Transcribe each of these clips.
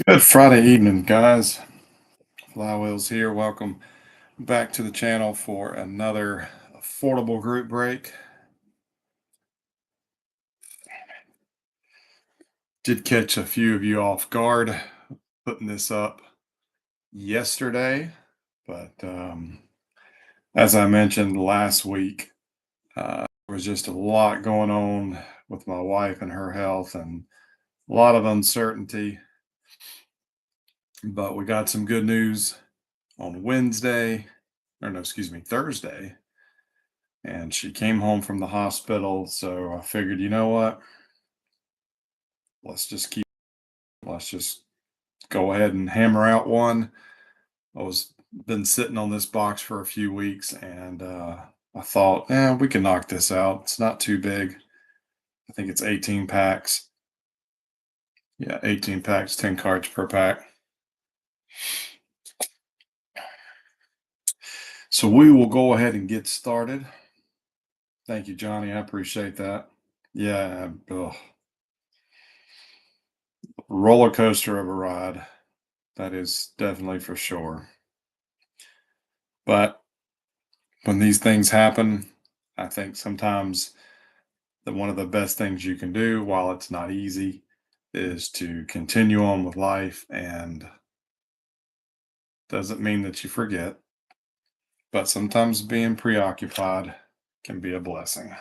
Good Friday evening, guys. Flywheels here. Welcome back to the channel for another affordable group break. Did catch a few of you off guard putting this up yesterday, but as I mentioned last week, there was just a lot going on with my wife and her health and a lot of uncertainty. But we got some good news on Wednesday, or no, excuse me, Thursday, and she came home from the hospital. So I figured, you know what? Let's just keep, let's just go ahead and hammer out one. I was been sitting on this box for a few weeks and I thought, we can knock this out. It's not too big. I think it's 18 packs. Yeah, 18 packs, 10 cards per pack. So we will go ahead and get started. Thank you, Johnny. I appreciate that. Yeah, roller coaster of a ride. That is definitely for sure. But when these things happen, I think sometimes that one of the best things you can do, while it's not easy, is to continue on with life. And doesn't mean that you forget, but sometimes being preoccupied can be a blessing.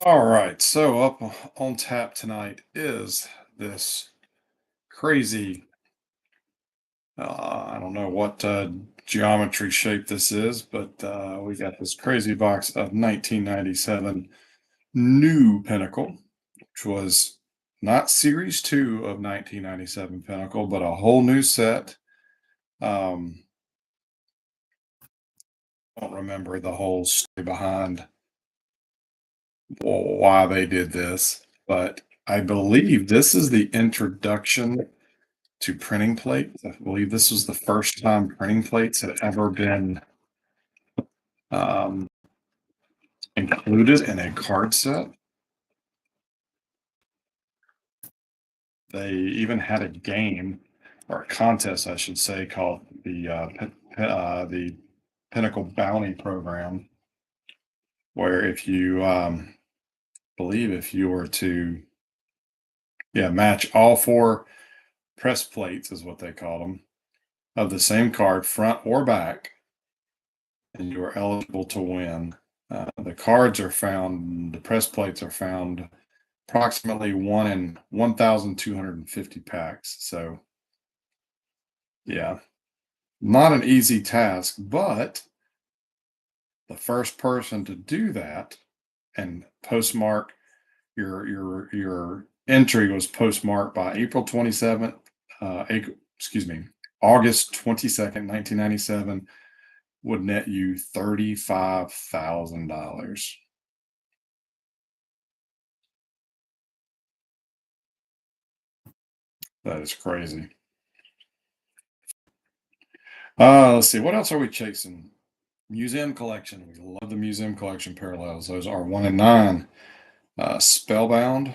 All right, so up on tap tonight is this crazy, I don't know what geometry shape this is, but we got this crazy box of 1997 new Pinnacle, which was not Series 2 of 1997 Pinnacle, but a whole new set. Um, I don't remember the whole story behind why they did this, but I believe this is the introduction to printing plates. I believe this was the first time printing plates had ever been um, included in a card set. They even had a game or a contest, I should say, called the Pinnacle Bounty Program, where if you believe if you were to match all four press plates is what they called them of the same card, front or back, and you are eligible to win. The cards are found, the press plates are found approximately 1,250 packs. So, yeah, not an easy task, but the first person to do that and postmark your entry was postmarked by April 27th, excuse me, August 22nd, 1997, would net you $35,000. That is crazy. Let's see, what else are we chasing? Museum collection. We love the museum collection parallels. Those are 1 and 9. Spellbound,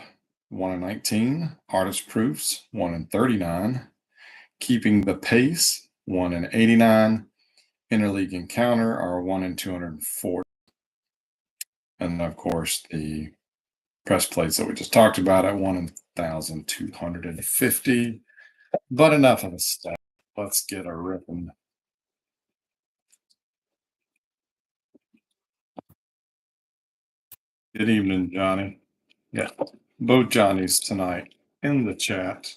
1 and 19. Artist Proofs, 1 and 39. Keeping the Pace, 1 and 89. Interleague Encounter are 1 and 240. And of course, the press plates that we just talked about at 1,250. But enough of the stuff. Let's get a ripping. Good evening, Johnny. Yeah, both Johnnies tonight in the chat.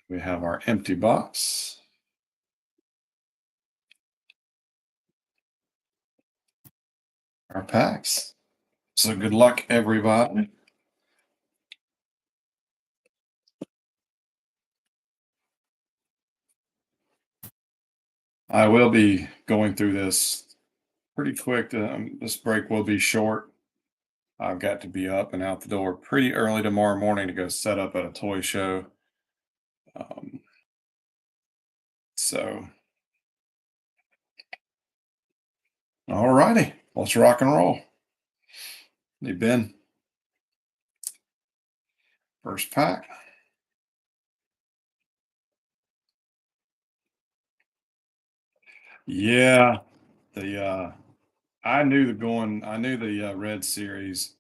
We have our empty box. Our packs. So good luck, everybody. I will be going through this pretty quick. This break will be short. I've got to be up and out the door pretty early tomorrow morning to go set up at a toy show. Um, so, all righty, let's rock and roll. Hey, Ben, first pack. Yeah, the I knew the Red Series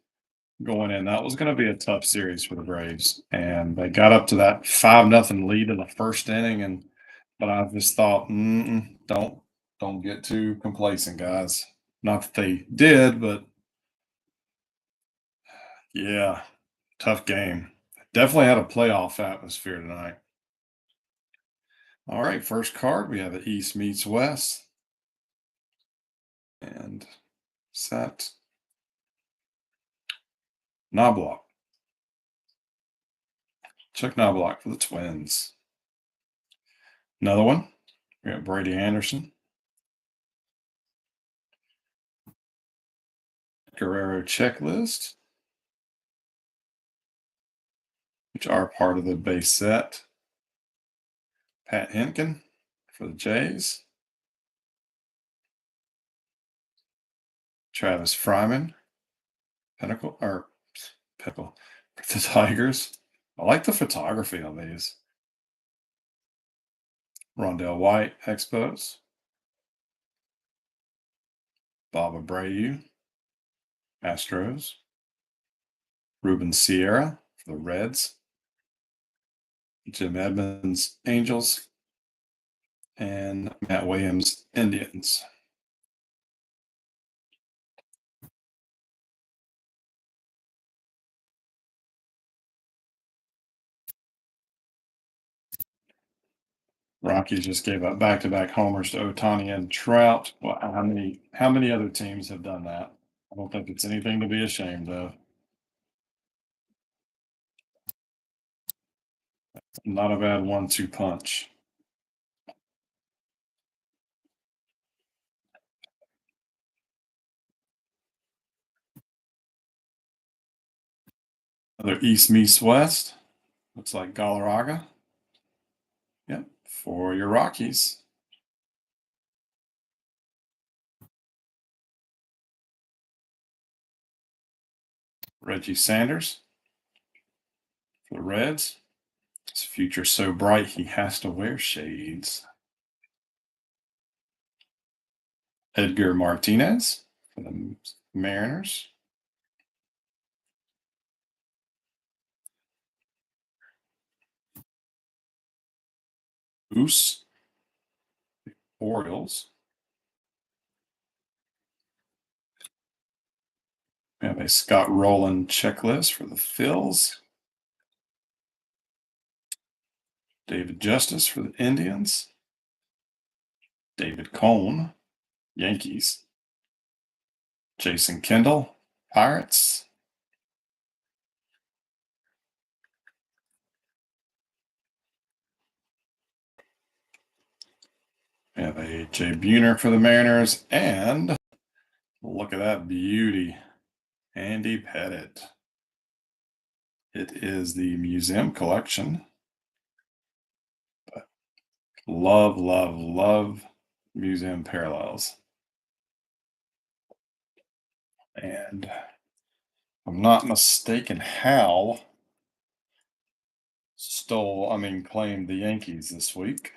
going in. That was going to be a tough series for the Braves, and they got up to that 5-0 lead in the first inning, and but I just thought, don't get too complacent, guys. Not that they did, but yeah, tough game. Definitely had a playoff atmosphere tonight. All right, first card we have the East meets West, and set Knobloch. Chuck Knobloch for the Twins. Another one. We got Brady Anderson, Guerrero checklist, which are part of the base set. Pat Henkin for the Jays. Travis Fryman, Pinnacle for the Tigers. I like the photography on these. Rondell White, Expos. Bob Abreu, Astros. Ruben Sierra for the Reds. Jim Edmonds, Angels. And Matt Williams, Indians. Rockies just gave up back-to-back homers to Ohtani and Trout. Well, how many other teams have done that? I don't think it's anything to be ashamed of. Not a bad 1-2 punch. Another East meets West. Looks like Galarraga. Yep, for your Rockies. Reggie Sanders for the Reds. His future so bright he has to wear shades. Edgar Martinez for the Mariners. Goose, Orioles. We have a Scott Rowland checklist for the Phils. David Justice for the Indians. David Cone, Yankees. Jason Kendall, Pirates. We have a Jay Buhner for the Mariners. And look at that beauty. Andy Pettit. It is the museum collection. But love, love, love museum parallels. And if I'm not mistaken, Hal claimed the Yankees this week.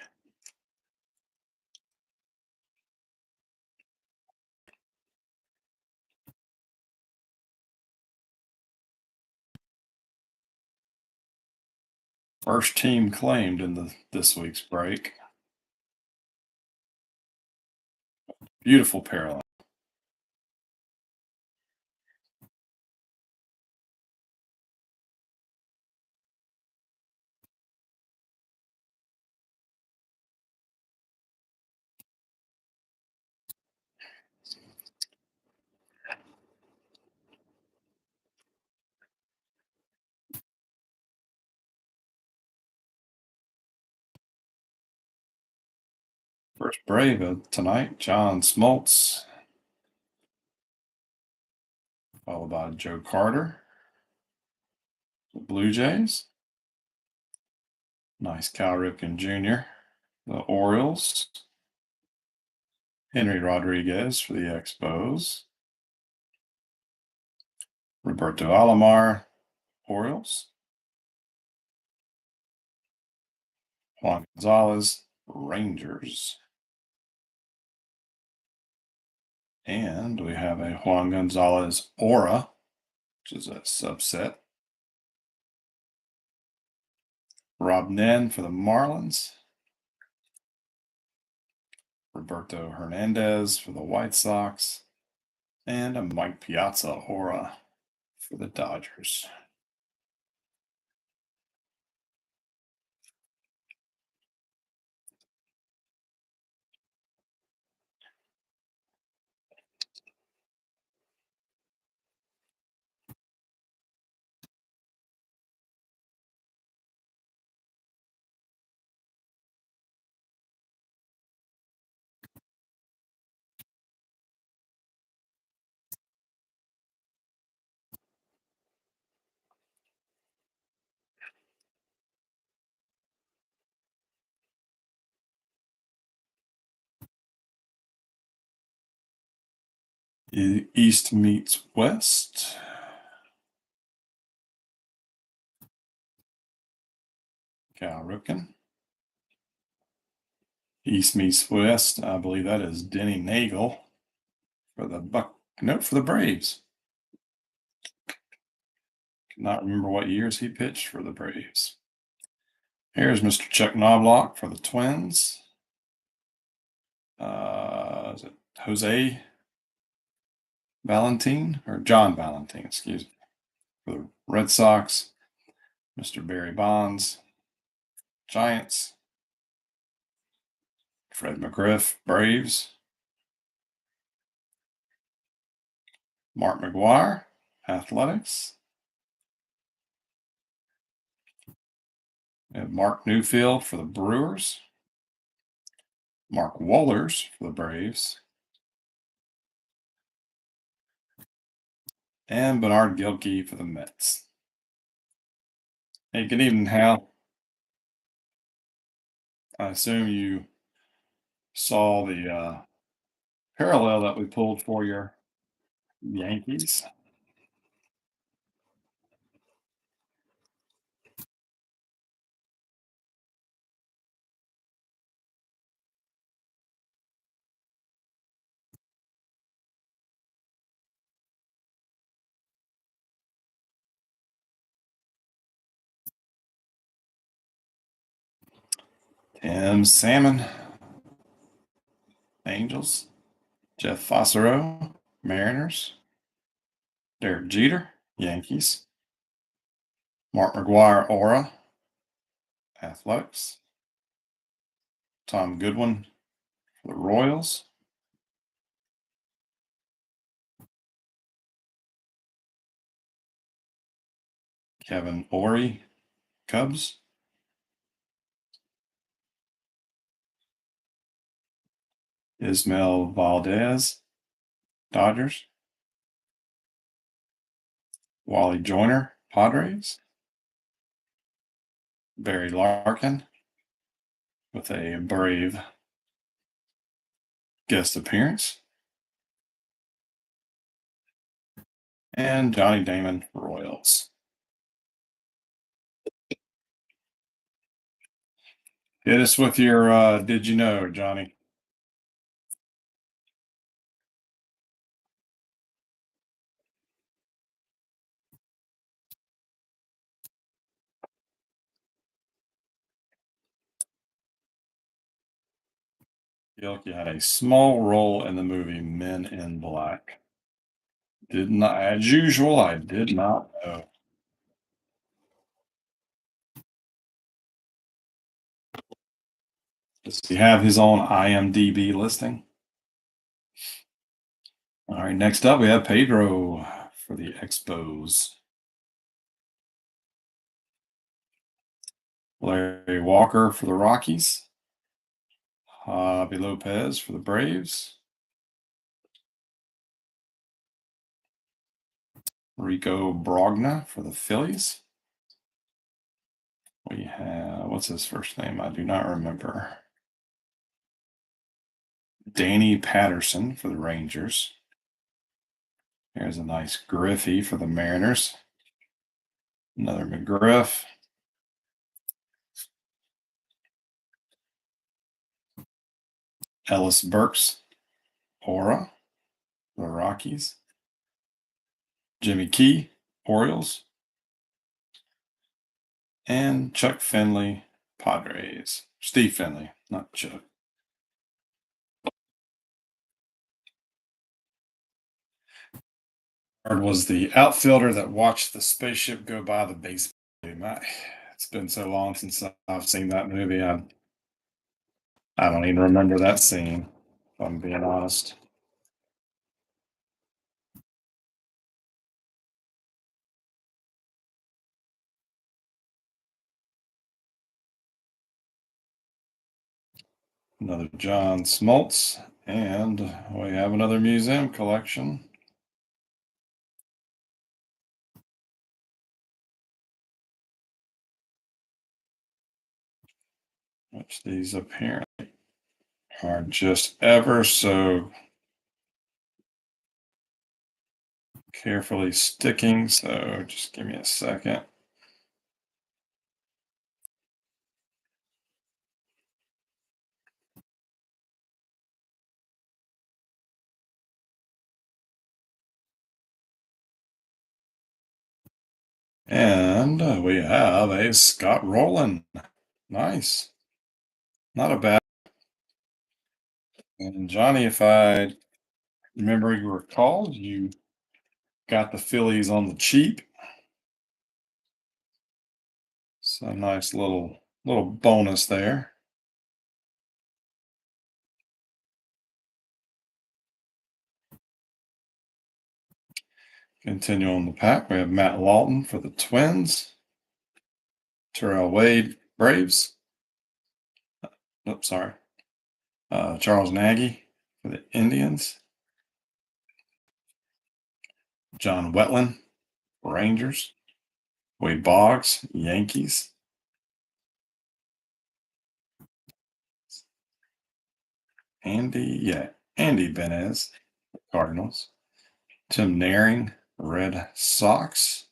First team claimed in this week's break. Beautiful parallel. First Brave of tonight, John Smoltz. followed by Joe Carter, the Blue Jays. Nice Cal Ripken Jr., the Orioles. Henry Rodriguez for the Expos. Roberto Alomar, Orioles. Juan Gonzalez, Rangers. And we have a Juan Gonzalez Aura, which is a subset. Rob Nen for the Marlins. Roberto Hernandez for the White Sox. And a Mike Piazza Aura for the Dodgers. East meets West. Cal Ripken. East meets West. I believe that is Denny Nagel for the for the Braves. Cannot remember what years he pitched for the Braves. Here's Mr. Chuck Knobloch for the Twins. Is it Jose Valentin or John Valentin? Excuse me. For the Red Sox, Mr. Barry Bonds, Giants. Fred McGriff, Braves. Mark McGuire, Athletics. We have Mark Newfield for the Brewers. Mark Wohlers for the Braves. And Bernard Gilkey for the Mets. Hey, good evening, Hal. I assume you saw the parallel that we pulled for your Yankees. Tim Salmon, Angels. Jeff Fossero, Mariners. Derek Jeter, Yankees. Mark McGuire, Aura, Athletics. Tom Goodwin for the Royals. Kevin Ory, Cubs. Ismael Valdez, Dodgers. Wally Joyner, Padres. Barry Larkin with a Brave guest appearance. And Johnny Damon, Royals. Hit us with your did you know, Johnny? Gilkey had a small role in the movie Men in Black. Did not, as usual, I did not know. Does he have his own IMDb listing? All right, next up we have Pedro for the Expos. Larry Walker for the Rockies. Javi Lopez for the Braves. Rico Brogna for the Phillies. We have, what's his first name? I do not remember. Danny Patterson for the Rangers. Here's a nice Griffey for the Mariners. Another McGriff. Ellis Burks, Aura, the Rockies. Jimmy Key, Orioles. And Chuck Finley, Padres. Steve Finley, not Chuck. Was the outfielder that watched the spaceship go by the baseball game. It's been so long since I've seen that movie. I don't even remember that scene, if I'm being honest. Another John Smoltz, and we have another museum collection. Which these apparently are just ever so carefully sticking. So just give me a second. And we have a Scott Rowland. Nice. Not a bad. And Johnny, if I remember you recall, you got the Phillies on the cheap. So nice little bonus there. Continue on the pack. We have Matt Lawton for the Twins. Terrell Wade, Braves. Oops, sorry. Charles Nagy for the Indians. John Wetland, Rangers. Wade Boggs, Yankees. Andy Benez, Cardinals. Tim Naring, Red Sox.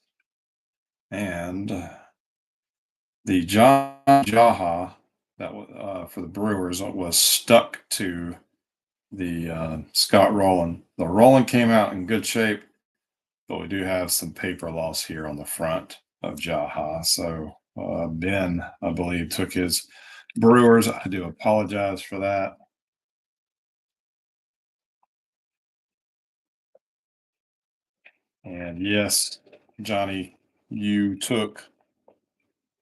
And the John Jaha that was for the Brewers was stuck to the Scott Rowland. The Rowland came out in good shape, but we do have some paper loss here on the front of Jaha. So Ben, I believe, took his Brewers. I do apologize for that. And yes, Johnny, you took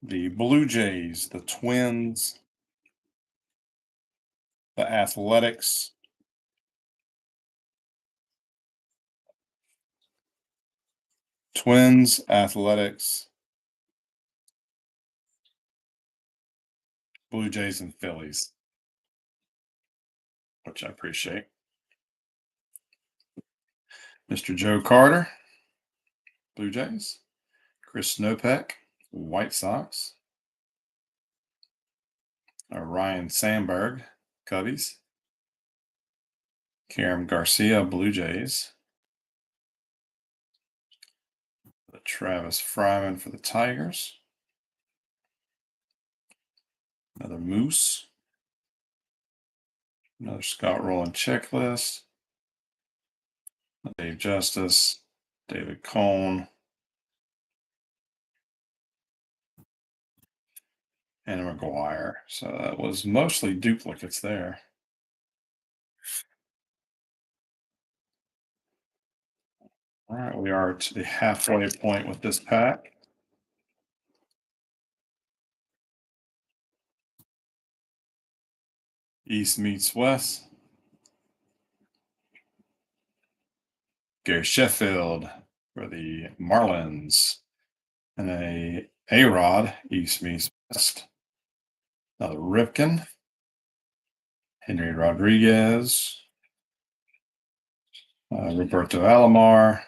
the Blue Jays, the Twins, the Athletics, Athletics, Blue Jays, and Phillies, which I appreciate. Mr. Joe Carter, Blue Jays. Chris Snopek, White Sox. Ryan Sandberg, Cubbies. Karam Garcia, Blue Jays. Travis Fryman for the Tigers. Another Moose. Another Scott Rowland checklist. Dave Justice, David Cone, and McGuire. So that was mostly duplicates there. All right, we are to the halfway point with this pack. East meets West. Gary Sheffield for the Marlins. And A-Rod, East meets West. Another Ripken. Henry Rodriguez. Roberto Alomar.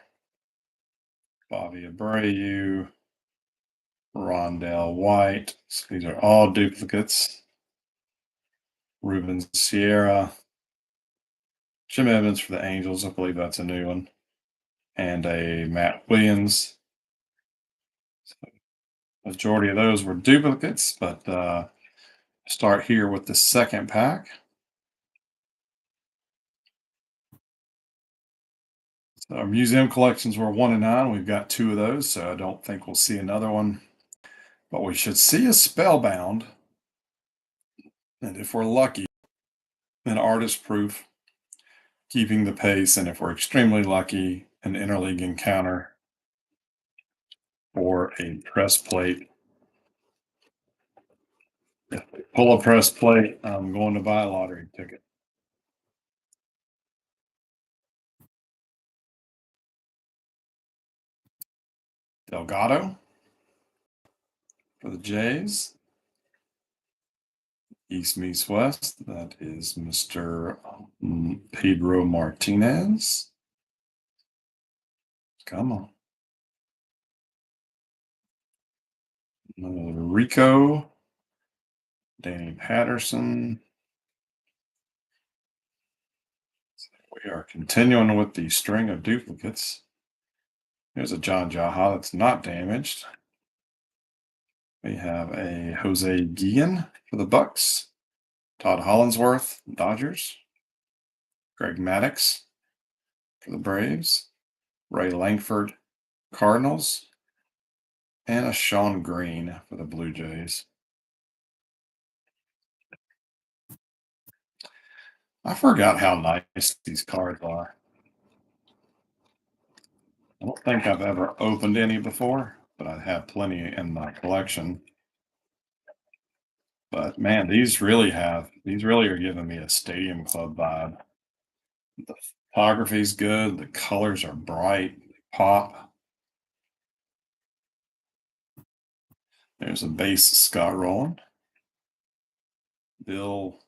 Bobby Abreu, Rondell White. So these are all duplicates. Ruben Sierra, Jim Evans for the Angels. I believe that's a new one. And a Matt Williams. So majority of those were duplicates, but start here with the second pack. So our museum collections were 1 and 9. We've got 2 of those, so I don't think we'll see another one. But we should see a Spellbound. And if we're lucky, an Artist Proof, Keeping the Pace. And if we're extremely lucky, an Interleague Encounter or a press plate. If we pull a press plate, I'm going to buy a lottery ticket. Delgado for the Jays. East meets West. That is Mr. Pedro Martinez. Come on. Rico. Danny Patterson. We are continuing with the string of duplicates. Here's a John Jaha that's not damaged. We have a Jose Guillen for the Bucks. Todd Hollinsworth, Dodgers. Greg Maddux for the Braves. Ray Langford, Cardinals. And a Sean Green for the Blue Jays. I forgot how nice these cards are. I don't think I've ever opened any before, but I have plenty in my collection. But man, these really are giving me a Stadium Club vibe. The photography's good, the colors are bright, they pop. There's a base Scott Rowland. Bill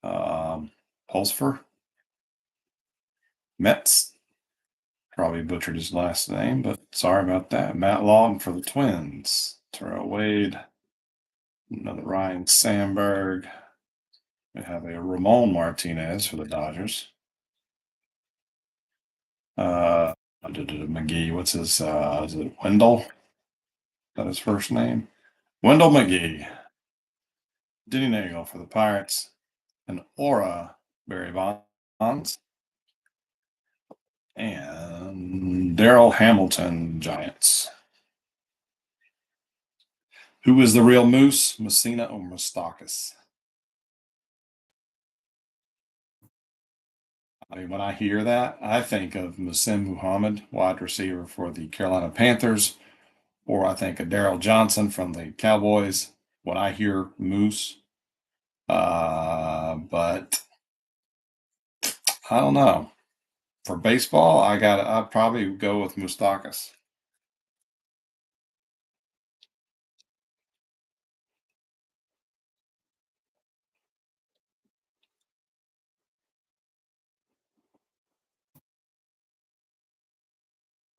Pulsfer. Metz. Probably butchered his last name, but sorry about that. Matt Lawton for the Twins. Terrell Wade. Another Ryan Sandberg. We have a Ramon Martinez for the Dodgers. McGee, what's his, is it Wendell? Is that his first name? Wendell McGee. Denny Nagel for the Pirates. And Aura Barry Bonds. And Daryl Hamilton, Giants. Who is the real Moose, Messina or Moustakas? I mean, when I hear that, I think of Musim Muhammad, wide receiver for the Carolina Panthers, or I think of Daryl Johnson from the Cowboys when I hear Moose. But I don't know. For baseball, I'd probably go with Moustakas.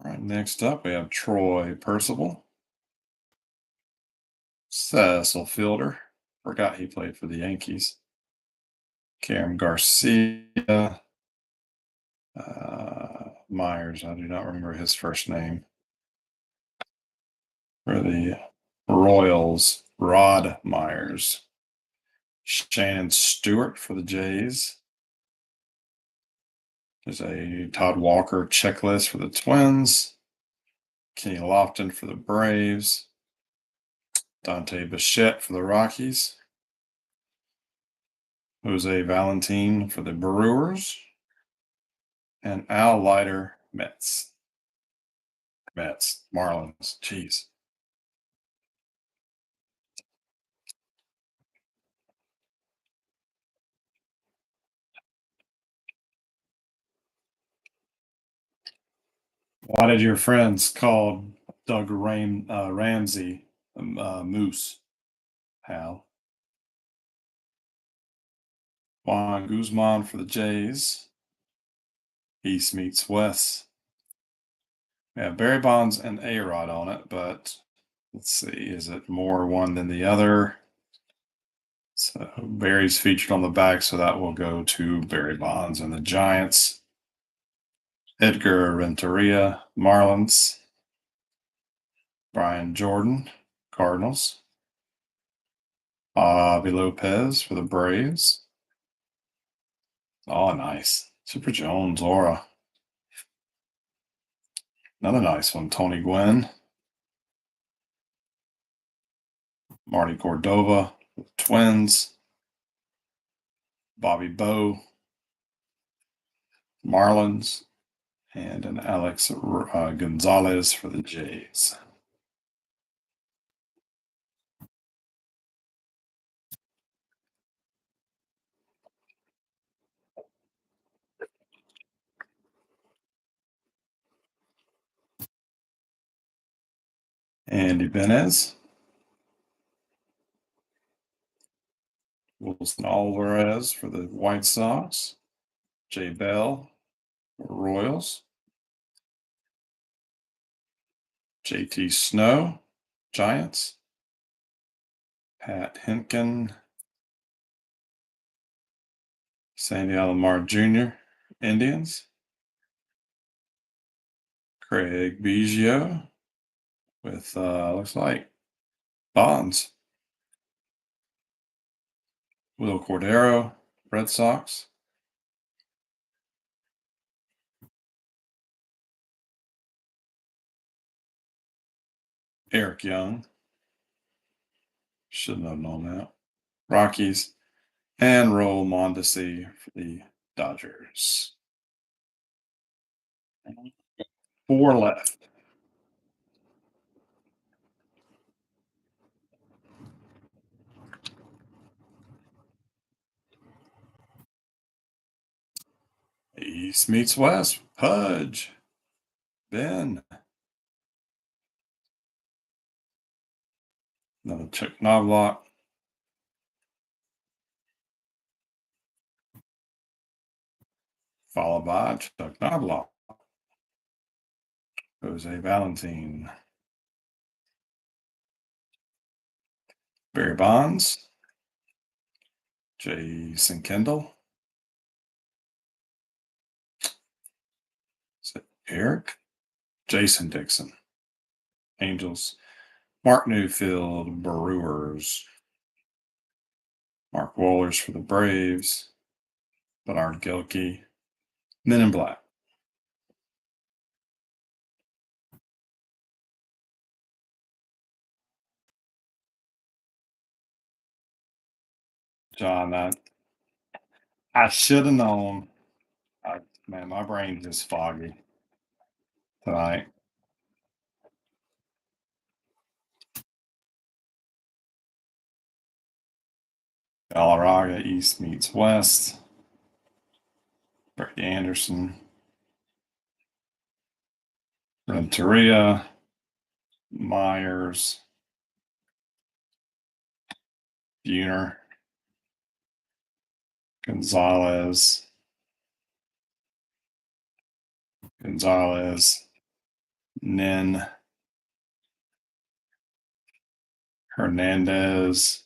All right, next up we have Troy Percival. Cecil Fielder. Forgot he played for the Yankees. Cam Garcia. Myers. I do not remember his first name. For the Royals, Rod Myers. Shannon Stewart for the Jays. There's a Todd Walker checklist for the Twins. Kenny Lofton for the Braves. Dante Bichette for the Rockies. Jose Valentin for the Brewers. And Al Leiter, Mets. Marlins. Jeez. Why did your friends call Doug Ramsey Moose? Hal. Juan Guzman for the Jays. East meets West. Yeah, Barry Bonds and A-Rod on it, but let's see, is it more one than the other? So Barry's featured on the back, so that will go to Barry Bonds and the Giants. Edgar Renteria, Marlins. Brian Jordan, Cardinals. Avi Lopez for the Braves. Oh, nice. Super Jones, Aura. Another nice one, Tony Gwynn. Marty Cordova, Twins. Bobby Bowe, Marlins. And an Alex Gonzalez for the Jays. Andy Benez. Wilson Alvarez for the White Sox. Jay Bell, Royals. JT Snow, Giants. Pat Hentgen, Sandy Alomar Jr., Indians. Craig Biggio with, looks like, Bonds. Will Cordero, Red Sox. Eric Young. Shouldn't have known that. Rockies. And Roel Mondesi for the Dodgers. 4 left. East meets West. Pudge. Ben. Another Chuck Knobloch. Followed by Chuck Knobloch. Jose Valentin. Barry Bonds. Jason Kendall. Is it Eric? Jason Dixon. Angels. Mark Newfield, Brewers. Mark Wohlers for the Braves. Bernard Gilkey. Men in Black. John, I should have known. Man, my brain's just foggy tonight. Galarraga, East meets West. Brady Anderson. Renteria. Myers. Buhner. Gonzalez. Nin. Hernandez.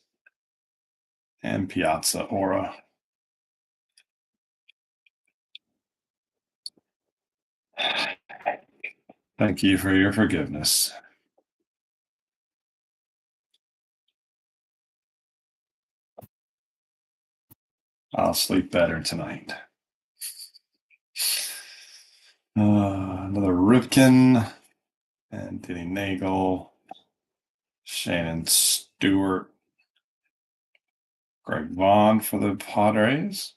And Piazza Aura. Thank you for your forgiveness. I'll sleep better tonight. Another Ripken and Denny Nagel, Shannon Stewart, Greg Vaughn for the Padres,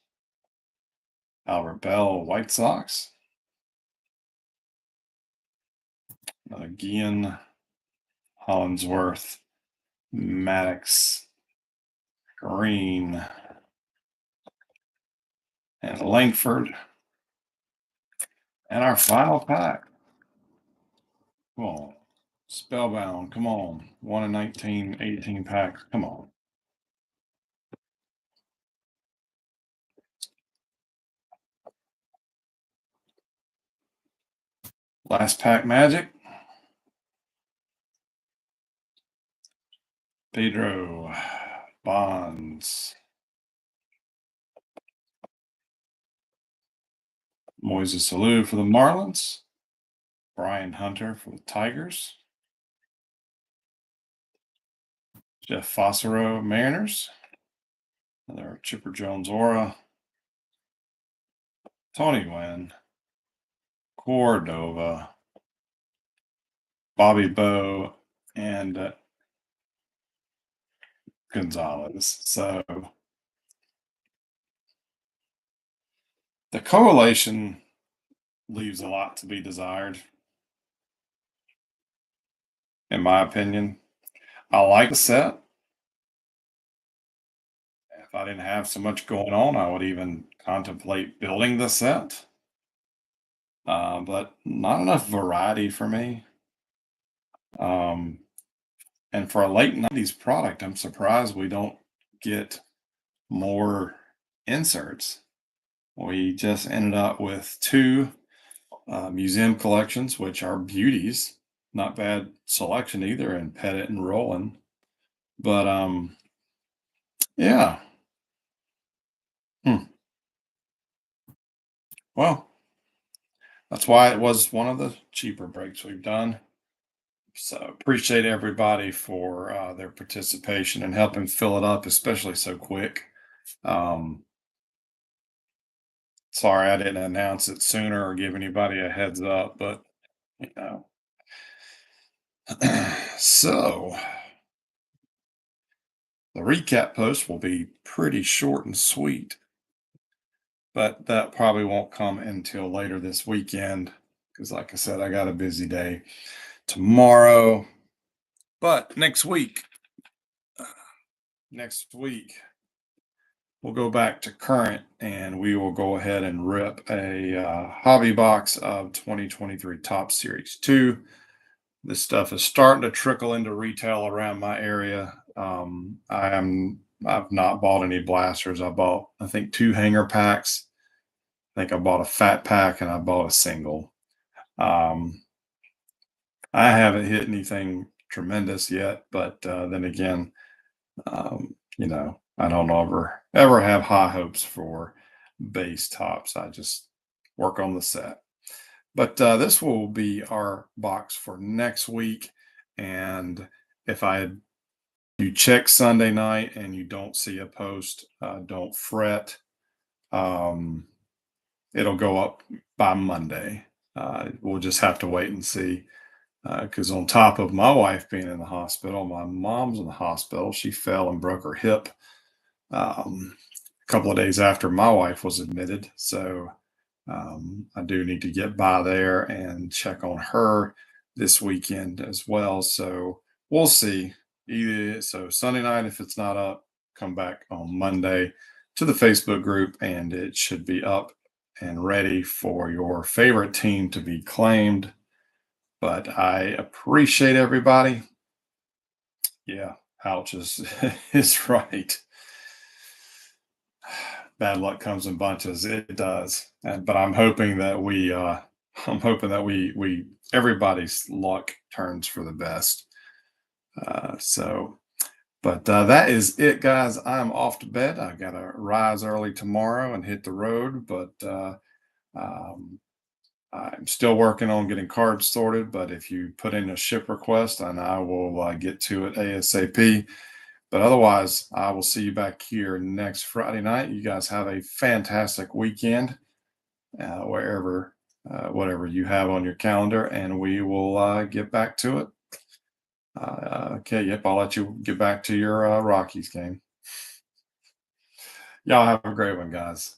Albert Bell, White Sox, another Guillen, Hollinsworth, Maddox, Green, and Langford. And our final pack. Come on. Spellbound, come on. 1 in 19, 18 packs. Come on. Last pack magic. Pedro Bonds. Moises Alou for the Marlins. Brian Hunter for the Tigers. Jeff Fossero, Mariners. Another Chipper Jones Aura. Tony Gwynn. Cordova. Bobby Bowe, and Gonzalez. So the correlation leaves a lot to be desired, in my opinion. I like the set. If I didn't have so much going on, I would even contemplate building the set. But not enough variety for me. Um, and for a late 90s product, I'm surprised we don't get more inserts. We just ended up with two museum collections, which are beauties. Not bad selection either in Pettit and Roland. But yeah. Hmm. Well, that's why it was one of the cheaper breaks we've done. So appreciate everybody for their participation and helping fill it up, especially so quick. Um, Sorry I didn't announce it sooner or give anybody a heads up, but you know. So the recap post will be pretty short and sweet, but that probably won't come until later this weekend because, like I said, I got a busy day tomorrow. But next week, we'll go back to current and we will go ahead and rip a hobby box of 2023 Top Series 2. This stuff is starting to trickle into retail around my area. I've not bought any blasters. I bought, I think, two hanger packs. I think I bought a fat pack and I bought a single. Um, I haven't hit anything tremendous yet, but then again, I don't ever have high hopes for base tops. I just work on the set. But this will be our box for next week. And if you check Sunday night and you don't see a post, don't fret. Um, it'll go up by Monday. We'll just have to wait and see. Because on top of my wife being in the hospital, my mom's in the hospital. She fell and broke her hip a couple of days after my wife was admitted. So I do need to get by there and check on her this weekend as well. So we'll see. So Sunday night, if it's not up, come back on Monday to the Facebook group and it should be up and ready for your favorite team to be claimed. But I appreciate everybody. Yeah, ouch is, is right. Bad luck comes in bunches. It does. But I'm hoping that we everybody's luck turns for the best. But that is it, guys. I'm off to bed. I gotta rise early tomorrow and hit the road. But um, I'm still working on getting cards sorted. But if you put in a ship request, and I will get to it ASAP. But otherwise, I will see you back here next Friday night. You guys have a fantastic weekend, whatever you have on your calendar, and we will get back to it. Okay, yep, I'll let you get back to your Rockies game. Y'all have a great one, guys.